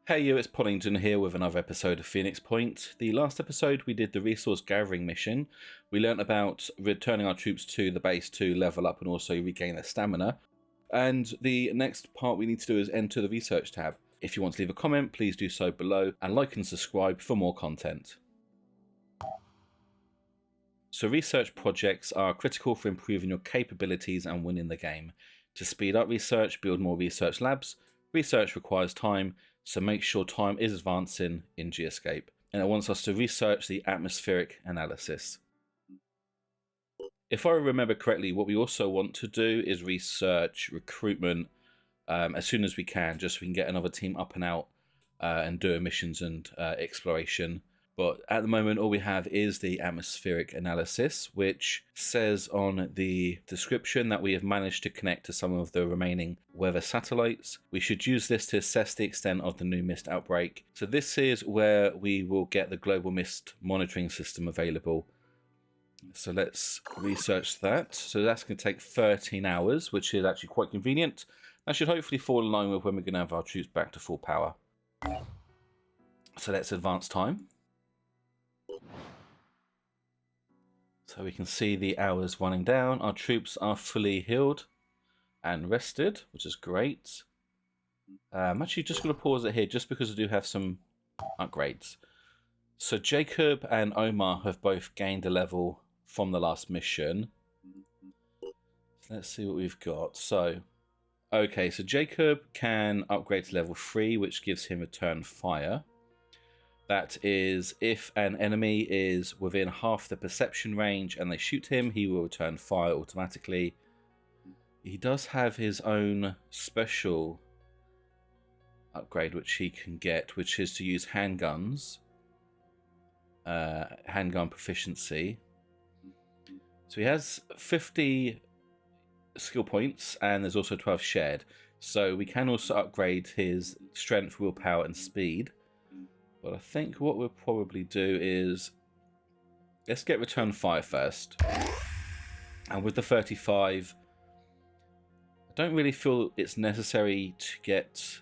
Hey you, it's Poddington here with another episode of Phoenix Point. The last episode we did the resource gathering mission. We learnt about returning our troops to the base to level up and also regain their stamina. And the next part we need to do is enter the research tab. If you want to leave a comment, please do so below and like and subscribe for more content. So research projects are critical for improving your capabilities and winning the game. To speed up research, build more research labs. Research requires time, so make sure time is advancing in Geoscape. And it wants us to research the atmospheric analysis. If I remember correctly, what we also want to do is research recruitment as soon as we can, just so we can get another team up and out and do missions and exploration. But at the moment, all we have is the atmospheric analysis, which says on the description that we have managed to connect to some of the remaining weather satellites. We should use this to assess the extent of the new mist outbreak. So this is where we will get the global mist monitoring system available. So let's research that. So that's going to take 13 hours, which is actually quite convenient. That should hopefully fall in line with when we're going to have our troops back to full power. So let's advance time. So we can see the hours running down. Our troops are fully healed and rested, which is great. I'm actually just going to pause it here just because I do have some upgrades. So Jacob and Omar have both gained a level from the last mission. So let's see what we've got. So, okay, so Jacob can upgrade to level 3, which gives him return fire. That is, if an enemy is within half the perception range and they shoot him, he will return fire automatically. He does have his own special upgrade which he can get, which is to use handguns. Handgun proficiency. So he has 50 skill points and there's also 12 shared. So we can also upgrade his strength, willpower and speed. But I think what we'll probably do is, let's get return fire first. And with the 35, I don't really feel it's necessary to get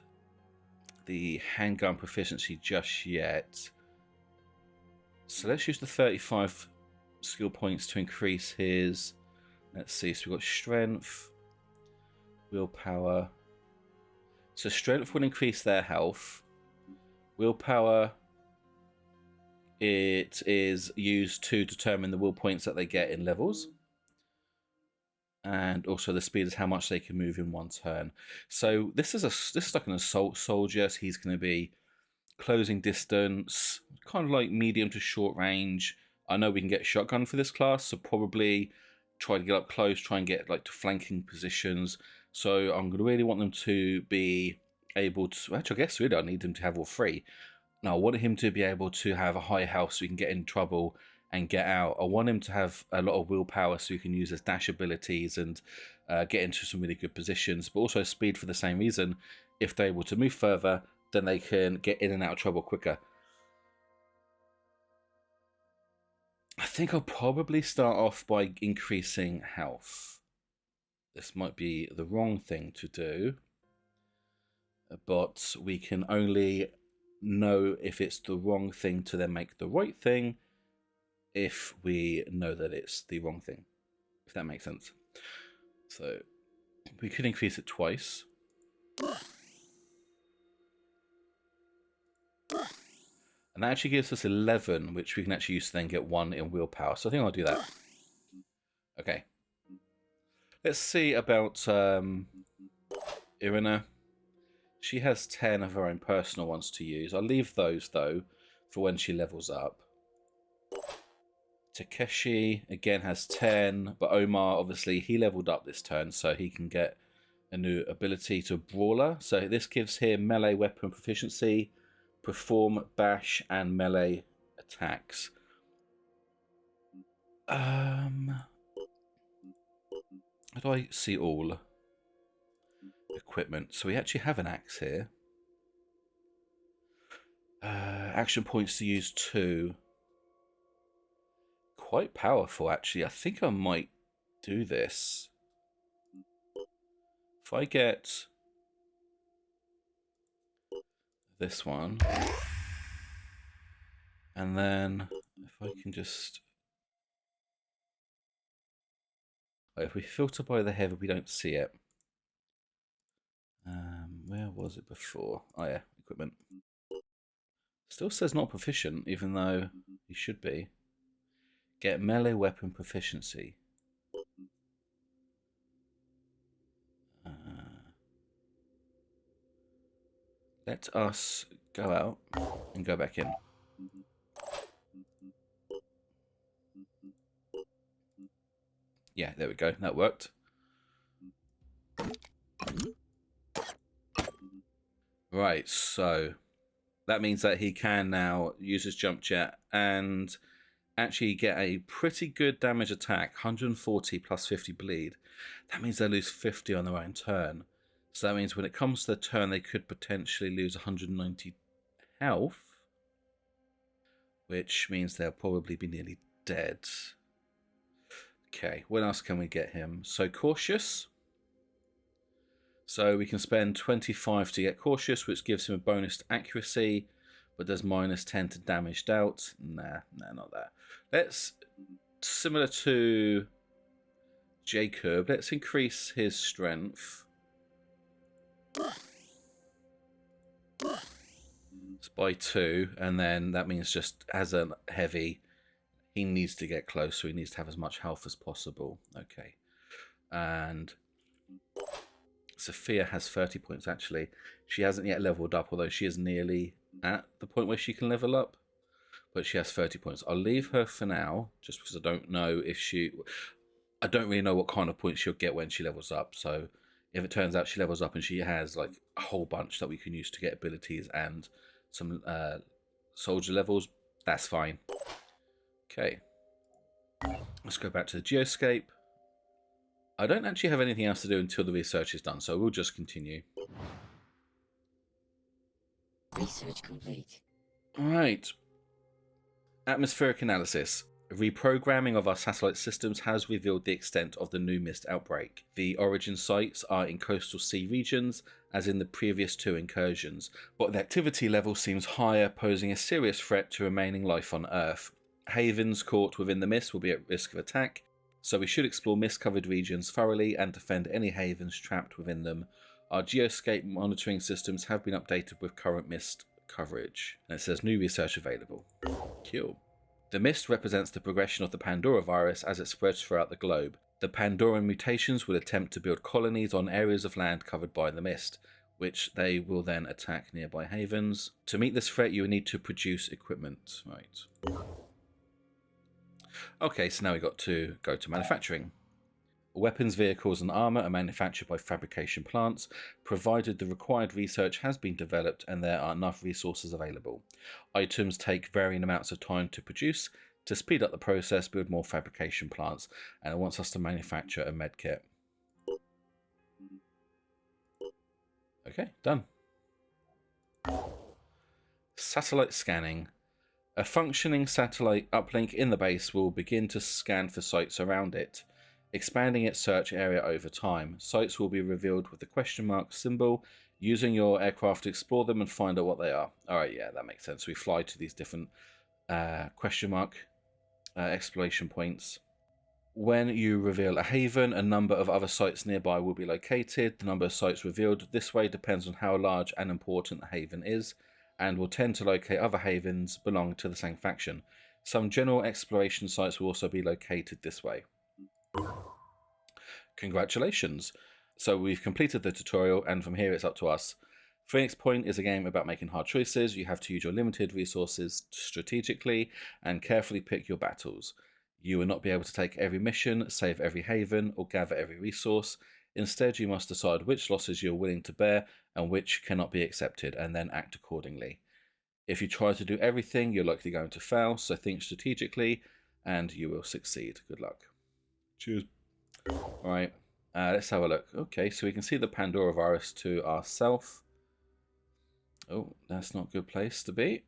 the handgun proficiency just yet. So let's use the 35 skill points to increase his, let's see, so we've got strength, willpower. So strength will increase their health. Willpower, it is used to determine the will points that they get in levels. And also the speed is how much they can move in one turn. So this is like an assault soldier, so he's going to be closing distance, kind of like medium to short range. I know we can get shotgun for this class, so probably try to get up close, try and get like to flanking positions. So I'm going to really want them to be able to, actually I guess really I need them to have all three. Now I want him to be able to have a high health so he can get in trouble and get out. I want him to have a lot of willpower so he can use his dash abilities and get into some really good positions, but also speed for the same reason. If they're able to move further, then they can get in and out of trouble quicker. I think I'll probably start off by increasing health. This might be the wrong thing to do, but we can only know if it's the wrong thing to then make the right thing if we know that it's the wrong thing, if that makes sense. So we could increase it twice. And that actually gives us 11, which we can actually use to then get 1 in willpower. So I think I'll do that. Okay. Let's see about Irina. She has 10 of her own personal ones to use. I'll leave those, though, for when she levels up. Takeshi, again, has 10. But Omar, obviously, he leveled up this turn, so he can get a new ability to Brawler. So this gives him melee weapon proficiency, perform bash and melee attacks. How do I see all equipment? So we actually have an axe here. Action points to use 2. Quite powerful, actually. I think I might do this. If I get this one. And then if I can just... If we filter by the header, we don't see it. Where was it before? Oh yeah, equipment. Still says not proficient, even though he should be. Get melee weapon proficiency. Let us go out and go back in. Yeah, there we go. That worked. Right, so that means that he can now use his jump jet and actually get a pretty good damage attack, 140 plus 50 bleed. That means they lose 50 on their own turn. So that means when it comes to the turn, they could potentially lose 190 health, which means they'll probably be nearly dead. Okay, what else can we get him? So cautious. So we can spend 25 to get cautious, which gives him a bonus to accuracy, but does minus 10 to damage dealt. Nah, not that. Let's, similar to Jacob, let's increase his strength. It's by 2, and then that means just as a heavy, he needs to get close, so he needs to have as much health as possible. Okay. And Sophia has 30 points, actually. She hasn't yet leveled up, although she is nearly at the point where she can level up. But she has 30 points. I'll leave her for now, just because I don't know if she... I don't really know what kind of points she'll get when she levels up. So if it turns out she levels up and she has like a whole bunch that we can use to get abilities and some soldier levels, that's fine. Okay. Let's go back to the geoscape. I don't actually have anything else to do until the research is done, so we'll just continue. Research complete. Alright. Atmospheric analysis. Reprogramming of our satellite systems has revealed the extent of the new mist outbreak. The origin sites are in coastal sea regions, as in the previous 2 incursions, but the activity level seems higher, posing a serious threat to remaining life on Earth. Havens caught within the mist will be at risk of attack, so we should explore mist-covered regions thoroughly and defend any havens trapped within them. Our geoscape monitoring systems have been updated with current mist coverage. And it says new research available. Cool. The mist represents the progression of the Pandora virus as it spreads throughout the globe. The Pandoran mutations will attempt to build colonies on areas of land covered by the mist, which they will then attack nearby havens. To meet this threat, you will need to produce equipment. Right. Okay, so now we've got to go to manufacturing. Weapons, vehicles, and armour are manufactured by fabrication plants, provided the required research has been developed and there are enough resources available. Items take varying amounts of time to produce. To speed up the process, build more fabrication plants, and it wants us to manufacture a medkit. Okay, done. Satellite scanning. A functioning satellite uplink in the base will begin to scan for sites around it, expanding its search area over time. Sites will be revealed with the question mark symbol, using your aircraft to explore them and find out what they are. Alright, yeah, that makes sense. We fly to these different question mark exploration points. When you reveal a haven, a number of other sites nearby will be located. The number of sites revealed this way depends on how large and important the haven is, and will tend to locate other havens belonging to the same faction. Some general exploration sites will also be located this way. Congratulations! So we've completed the tutorial, and from here it's up to us. Phoenix Point is a game about making hard choices. You have to use your limited resources strategically and carefully pick your battles. You will not be able to take every mission, save every haven, or gather every resource. Instead, you must decide which losses you're willing to bear and which cannot be accepted, and then act accordingly. If you try to do everything, you're likely going to fail, so think strategically, and you will succeed. Good luck. Cheers. Alright, let's have a look. Okay, so we can see the Pandora virus to ourselves. Oh, that's not a good place to be.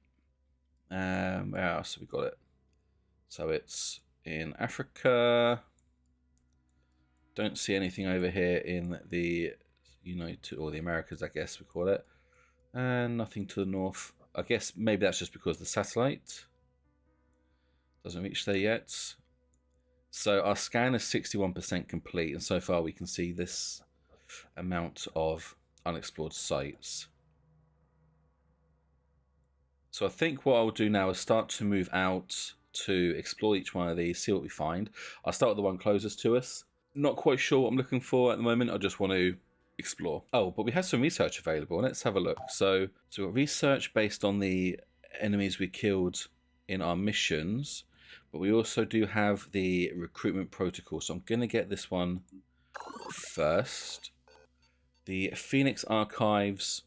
Where else have we got it? So it's in Africa. Don't see anything over here in the United, or the Americas, I guess we call it. And nothing to the north. I guess maybe that's just because the satellite doesn't reach there yet. So our scan is 61% complete, and so far we can see this amount of unexplored sites. So I think what I'll do now is start to move out to explore each one of these, see what we find. I'll start with the one closest to us. Not quite sure what I'm looking for at the moment. I just want to explore. Oh, but we have some research available. Let's have a look. So we've got research based on the enemies we killed in our missions, but we also do have the recruitment protocol. So I'm going to get this one first. The Phoenix Archives.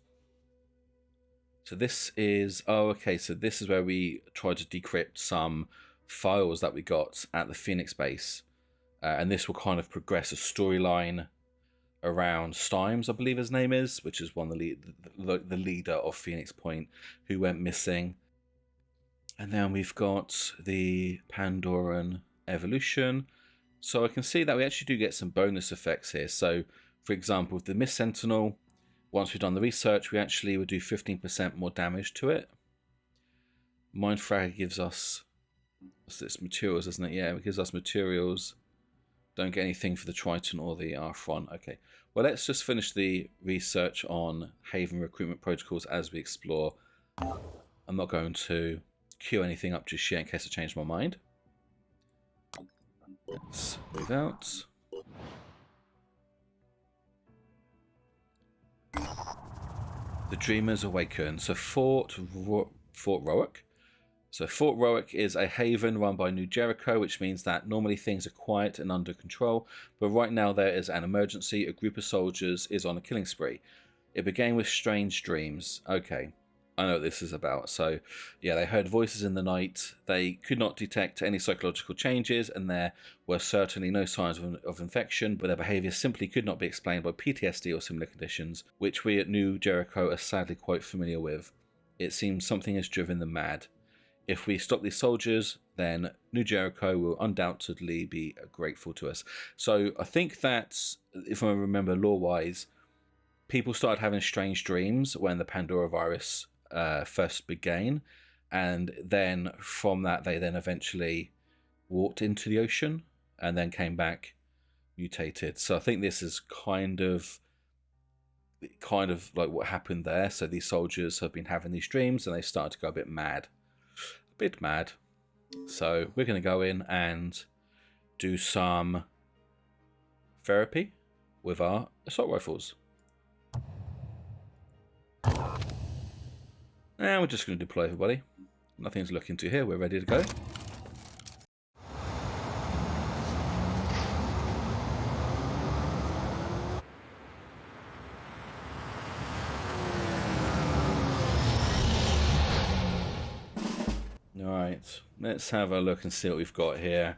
So this is, oh, okay, so this is where we tried to decrypt some files that we got at the Phoenix base. And this will kind of progress a storyline around Stimes, I believe his name is, which is one of the leader of Phoenix Point, who went missing. And then we've got the Pandoran evolution. So I can see that we actually do get some bonus effects here. So, for example, with the Mist Sentinel, once we've done the research, we actually would do 15% more damage to it. Mind Fragger gives us, what's this, materials, isn't it? Yeah, it gives us materials. Don't get anything for the Triton or the Arthron. Okay, well, let's just finish the research on Haven recruitment protocols as we explore. I'm not going to queue anything up just yet in case I change my mind. Let's move out. The Dreamers Awaken. So Fort Roic. So Fort Roic is a haven run by New Jericho, which means that normally things are quiet and under control, but right now there is an emergency. A group of soldiers is on a killing spree. It began with strange dreams. Okay, I know what this is about. So yeah, they heard voices in the night. They could not detect any psychological changes, and there were certainly no signs of infection, but their behaviour simply could not be explained by PTSD or similar conditions, which we at New Jericho are sadly quite familiar with. It seems something has driven them mad. If we stop these soldiers, then New Jericho will undoubtedly be grateful to us. So I think that, if I remember lore-wise, people started having strange dreams when the Pandora virus first began, and then from that they then eventually walked into the ocean and then came back mutated. So I think this is kind of like what happened there. So these soldiers have been having these dreams and they started to go a bit mad. So we're going to go in and do some therapy with our assault rifles. And we're just going to deploy everybody. Nothing's looking to here. We're ready to go. Alright, let's have a look and see what we've got here.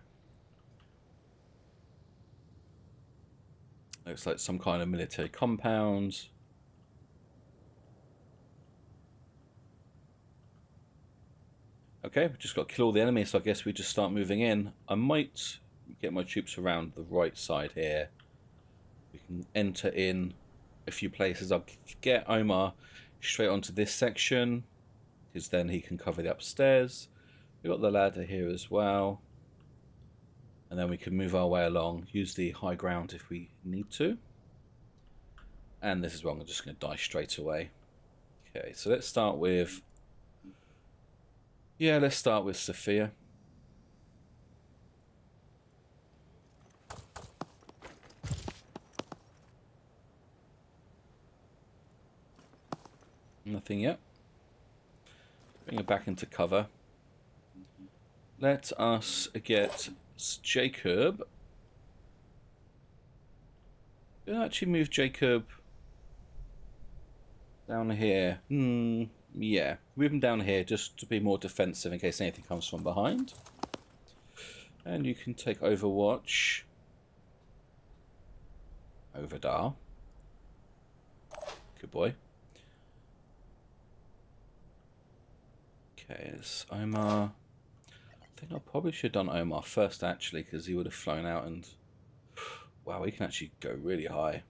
Looks like some kind of military compound. Okay, we've just got to kill all the enemies, so I guess we just start moving in. I might get my troops around the right side here. We can enter in a few places. I'll get Omar straight onto this section, because then he can cover the upstairs. We've got the ladder here as well. And then we can move our way along, use the high ground if we need to. And this is where I'm just going to die straight away. Okay, so let's start with... Yeah, let's start with Sophia. Nothing yet. Bring her back into cover. Let us get Jacob. We'll actually move Jacob down here. Yeah, move him down here just to be more defensive in case anything comes from behind. And you can take Overwatch. Overdar. Good boy. Okay, it's Omar. I think I probably should have done Omar first, actually, because he would have flown out and... Wow, he can actually go really high.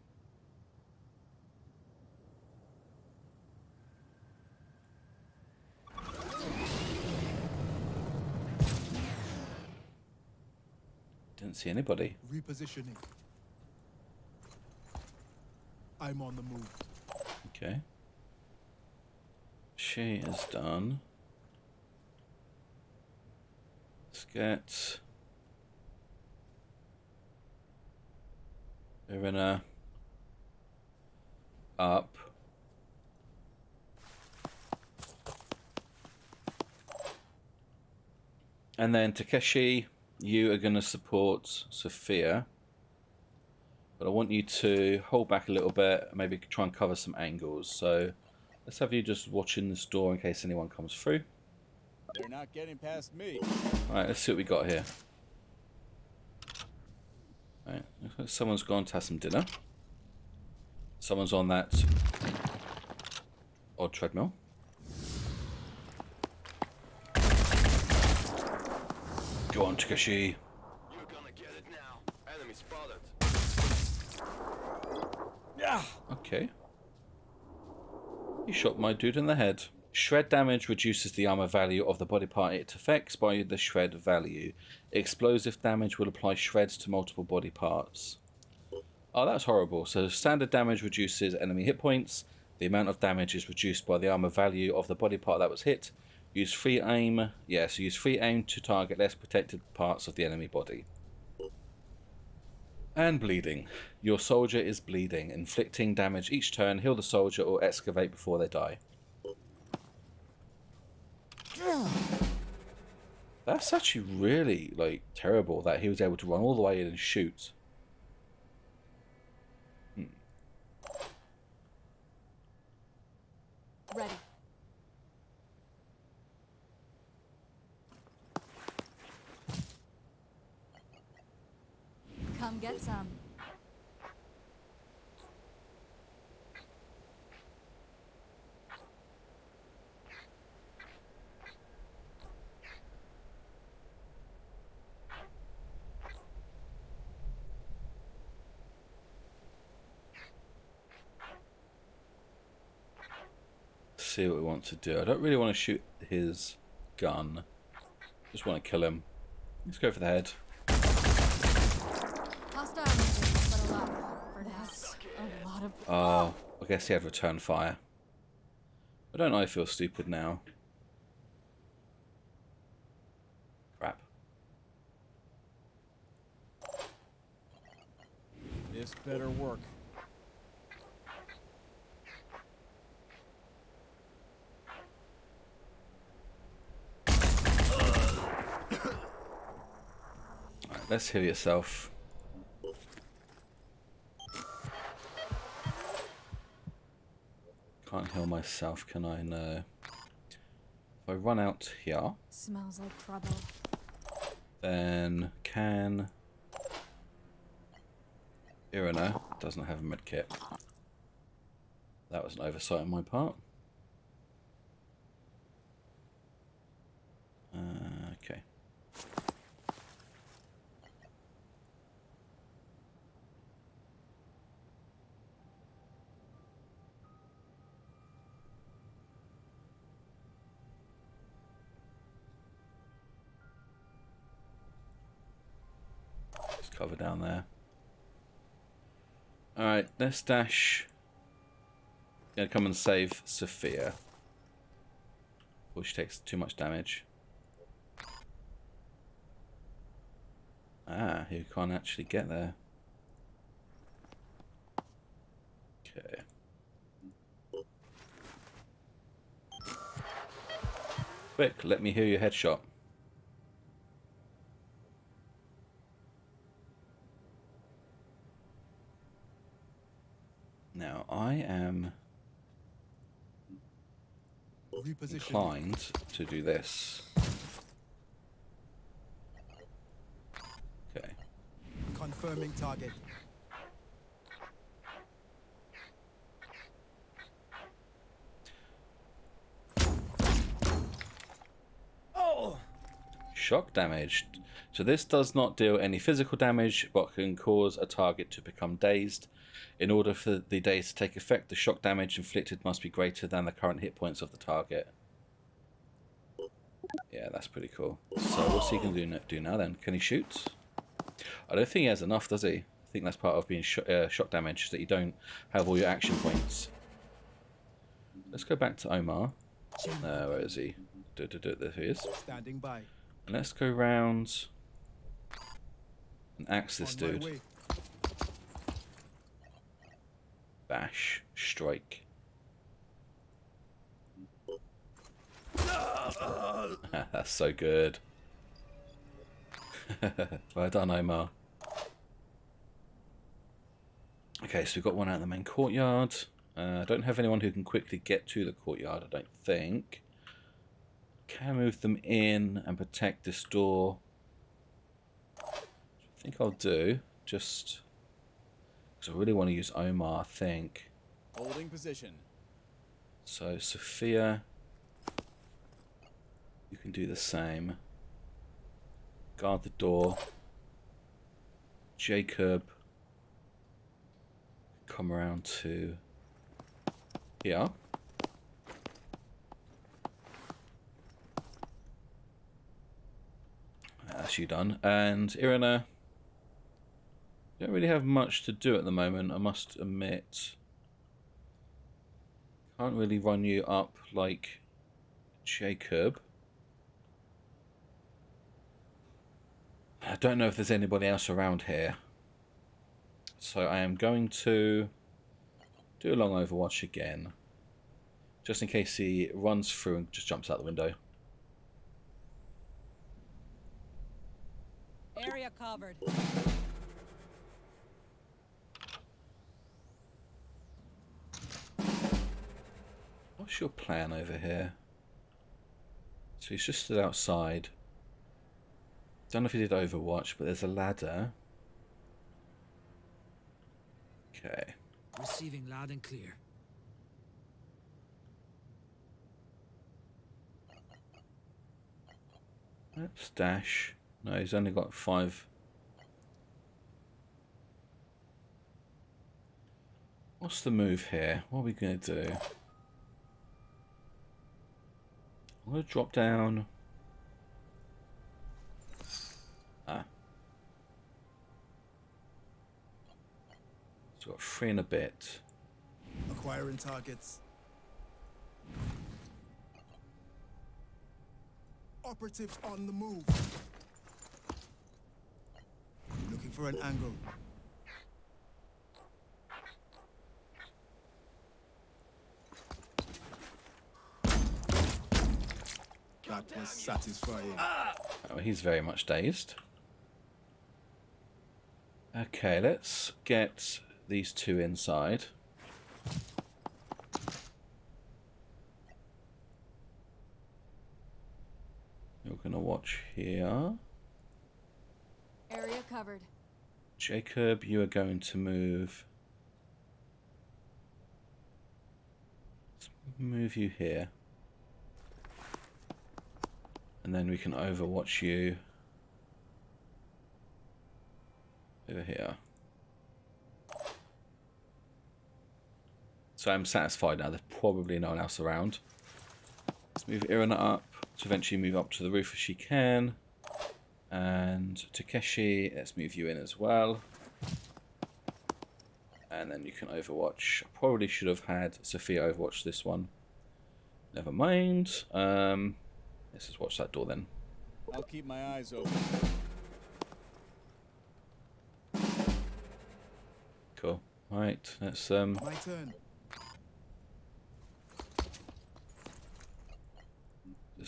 Didn't see anybody. Repositioning. I'm on the move. Okay. She is done. Let's get Irina up. And then Takeshi, you are going to support Sophia. But I want you to hold back a little bit, maybe try and cover some angles. So let's have you just watching this door in case anyone comes through. They're not getting past me. Alright, let's see what we got here. Alright, looks like someone's gone to have some dinner. Someone's on that odd treadmill. Go on, Takeshi. You're gonna get it now. Enemy spotted. Yeah. Okay. You shot my dude in the head. Shred damage reduces the armor value of the body part it affects by the shred value. Explosive damage will apply shreds to multiple body parts. Oh, that's horrible. So standard damage reduces enemy hit points. The amount of damage is reduced by the armor value of the body part that was hit. Use free aim. Yeah, so use free aim to target less protected parts of the enemy body. And bleeding. Your soldier is bleeding. Inflicting damage each turn. Heal the soldier or excavate before they die. That's actually really, like, terrible that he was able to run all the way in and shoot. Ready. Come get some. See what we want to do. I don't really want to shoot his gun. Just want to kill him. Let's go for the head. Hostile movement, but a lot for that's a lot of. Oh, I guess he had return fire. I don't know. I feel stupid now. Crap. This better work. Alright, let's heal yourself. Can't heal myself, can I? No. If I run out here, Smells like trouble. then can Irina doesn't have a med kit. That was an oversight on my part. Okay. Just cover down there. Alright, let's dash. Gonna come and save Sophia before she takes too much damage. Ah, you can't actually get there. Okay. Quick, let me hear your headshot. Now, I am inclined to do this. Okay. Confirming target. Oh! Shock damage. So this does not deal any physical damage, but can cause a target to become dazed. In order for the daze to take effect, the shock damage inflicted must be greater than the current hit points of the target. Yeah, that's pretty cool. So what's he going to do now then? Can he shoot? I don't think he has enough, does he? I think that's part of being shot damage, that you don't have all your action points. Let's go back to Omar. Where is he? There he is. Standing by. And let's go round and axe this On my dude. way. Bash. Strike. That's so good. Well done, Omar. Okay, so we've got one out in the main courtyard. I don't have anyone who can quickly get to the courtyard, I don't think. Can move them in and protect this door. I think I'll do, just because I really want to use Omar, I think. Holding position. So, Sophia, you can do the same. Guard the door. Jacob, come around to here. That's you done. And Irina, don't really have much to do at the moment, I must admit. Can't really run you up like Jacob. I don't know if there's anybody else around here. So I am going to do a long Overwatch again. Just in case he runs through and just jumps out the window. Area covered. What's your plan over here? So he's just stood outside. Don't know if he did Overwatch, but there's a ladder. Okay. Receiving loud and clear. Let's dash. No, he's only got 5. What's the move here? What are we going to do? I'm going to drop down. Ah. So got 3 and a bit. Acquiring targets. Operatives on the move. Looking for an angle. That was satisfying. Oh, he's very much dazed. Okay, let's get these 2 inside. You're going to watch here. Area covered. Jacob, you are going to move. Let's move you here. And then we can overwatch you over here. So I'm satisfied now. There's probably no one else around. Let's move Irina up to eventually move up to the roof if she can. And Takeshi, let's move you in as well. And then you can overwatch. I probably should have had Sophia overwatch this one. Never mind. Let's just watch that door then. I'll keep my eyes open. Cool. Right, let's My turn.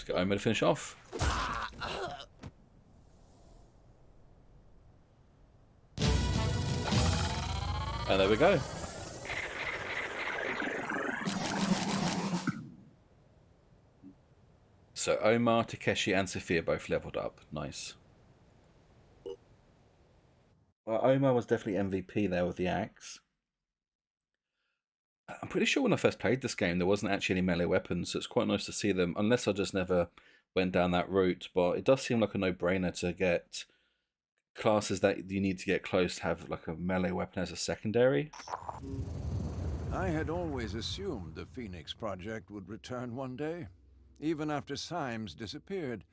let's get Omar to finish off. And there we go. So Omar, Takeshi and Sophia both leveled up. Nice. Well, Omar was definitely MVP there with the axe. I'm pretty sure when I first played this game there wasn't actually any melee weapons, so it's quite nice to see them, unless I just never went down that route. But it does seem like a no-brainer to get classes that you need to get close to have like a melee weapon as a secondary. I had always assumed the Phoenix Project would return one day, even after Symes disappeared.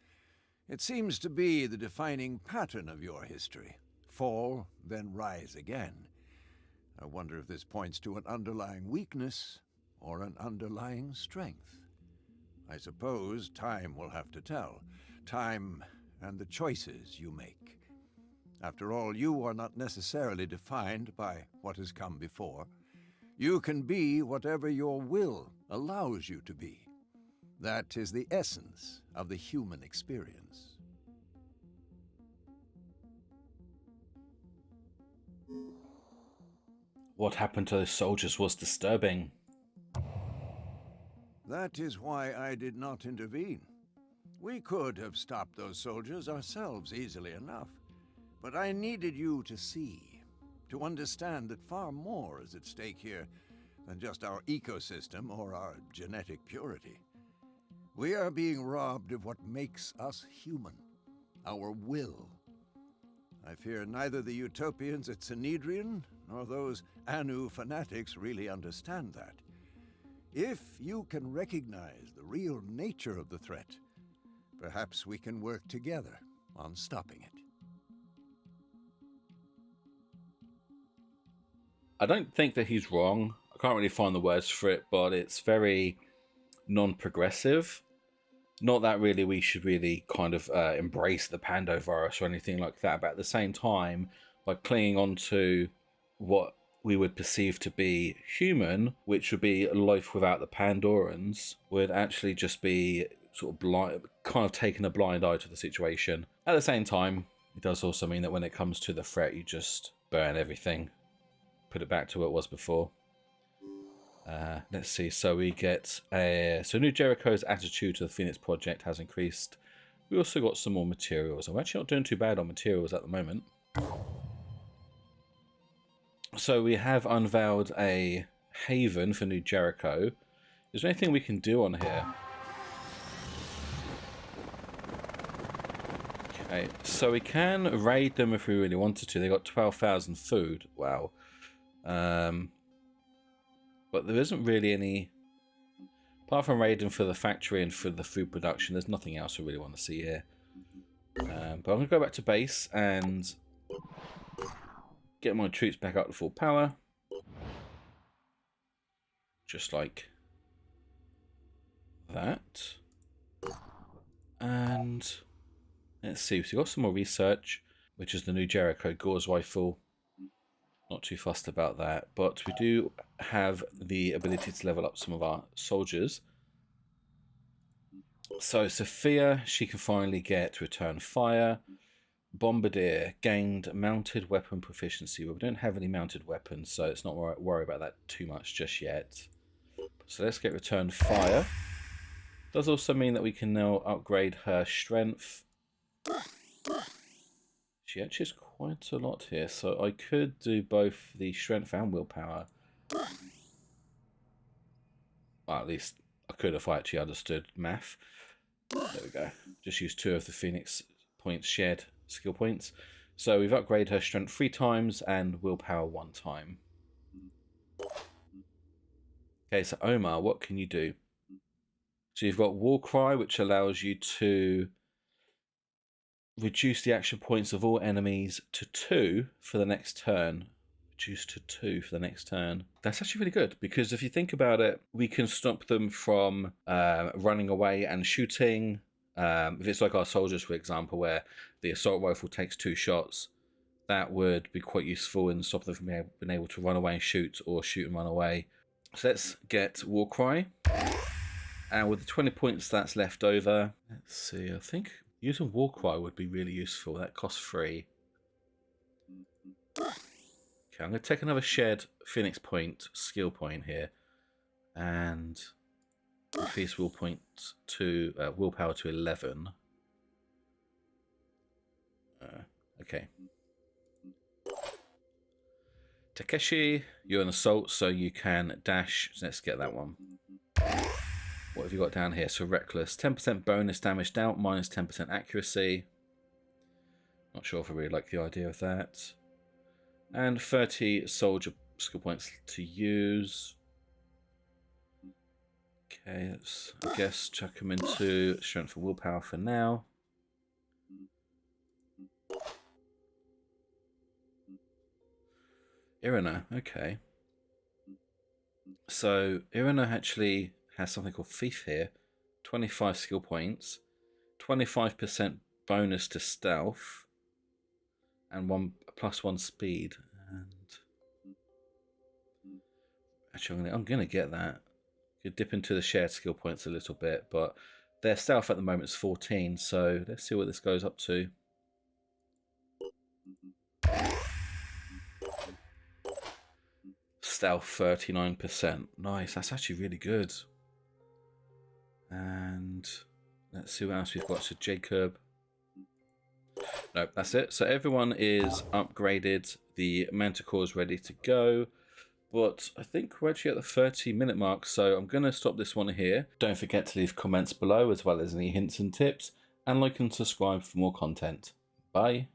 It seems to be the defining pattern of your history. fall, then rise again. I wonder if this points to an underlying weakness or an underlying strength. I suppose time will have to tell. Time and the choices you make. After all, you are not necessarily defined by what has come before. You can be whatever your will allows you to be. That is the essence of the human experience. What happened to those soldiers was disturbing. That is why I did not intervene. We could have stopped those soldiers ourselves easily enough. But I needed you to see, to understand that far more is at stake here than just our ecosystem or our genetic purity. We are being robbed of what makes us human, our will. I fear neither the utopians at Sanhedrin nor those Anu fanatics really understand that. If you can recognize the real nature of the threat, perhaps we can work together on stopping it. I don't think that he's wrong. I can't really find the words for it, but it's very non-progressive. Not that really we should really kind of embrace the pandovirus or anything like that, but at the same time, by clinging on to what we would perceive to be human, which would be life without the Pandorans, would actually just be sort of blind, kind of taking a blind eye to the situation. At the same time, it does also mean that when it comes to the threat, you just burn everything. Put it back to what it was before. Let's see. So we get so New Jericho's attitude to the Phoenix Project has increased. We also got some more materials. I'm actually not doing too bad on materials at the moment. So we have unveiled a haven for New Jericho. Is there anything we can do on here? Okay, so we can raid them if we really wanted to. They got 12,000 food. Wow. But there isn't really any, apart from raiding for the factory and for the food production, there's nothing else I really want to see here. But I'm going to go back to base and get my troops back up to full power. Just like that. And let's see, so we've got some more research, which is the new Jericho Gauze rifle. Not too fussed about that, but we do have the ability to level up some of our soldiers. So Sophia, she can finally get Return Fire. Bombardier gained mounted weapon proficiency. Well, we don't have any mounted weapons, so it's not worry about that too much just yet. So let's get Return Fire. Does also mean that we can now upgrade her strength. She actually has quite a lot here, so I could do both the strength and willpower. Well, at least I could if I actually understood math. There we go. Just use 2 of the Phoenix points shared skill points. So we've upgraded her strength 3 times and willpower 1 time. Okay, so Omar, what can you do? So you've got War Cry, which allows you to reduce the action points of all enemies to 2 for the next turn. Reduce to 2 for the next turn. That's actually really good, because if you think about it, we can stop them from running away and shooting. If it's like our soldiers, for example, where the assault rifle takes 2 shots, that would be quite useful in stopping them from being able to run away and shoot, or shoot and run away. So let's get War Cry. And with the 20 points that's left over, let's see, I think using War Cry would be really useful. That costs 3. Okay, I'm going to take another shared Phoenix point, skill point here, and increase willpower to 11. Okay. Takeshi, you're an assault, so you can dash. So let's get that one. What have you got down here? So reckless, 10% bonus damage dealt, minus 10% accuracy. Not sure if I really like the idea of that. And 30 soldier skill points to use. Okay, let's, I guess, chuck them into strength and willpower for now. Irina, okay. So Irina actually has something called Thief here. 25 skill points, 25% bonus to stealth, and +1 speed. And actually, I'm gonna get that. Could dip into the shared skill points a little bit, but their stealth at the moment is 14. So let's see what this goes up to. Stealth 39%. Nice. That's actually really good. And let's see what else we've got. So Jacob. No, that's it. So everyone is upgraded. The Manticore is ready to go. But I think we're actually at the 30-minute mark, so I'm going to stop this one here. Don't forget to leave comments below, as well as any hints and tips, and like and subscribe for more content. Bye.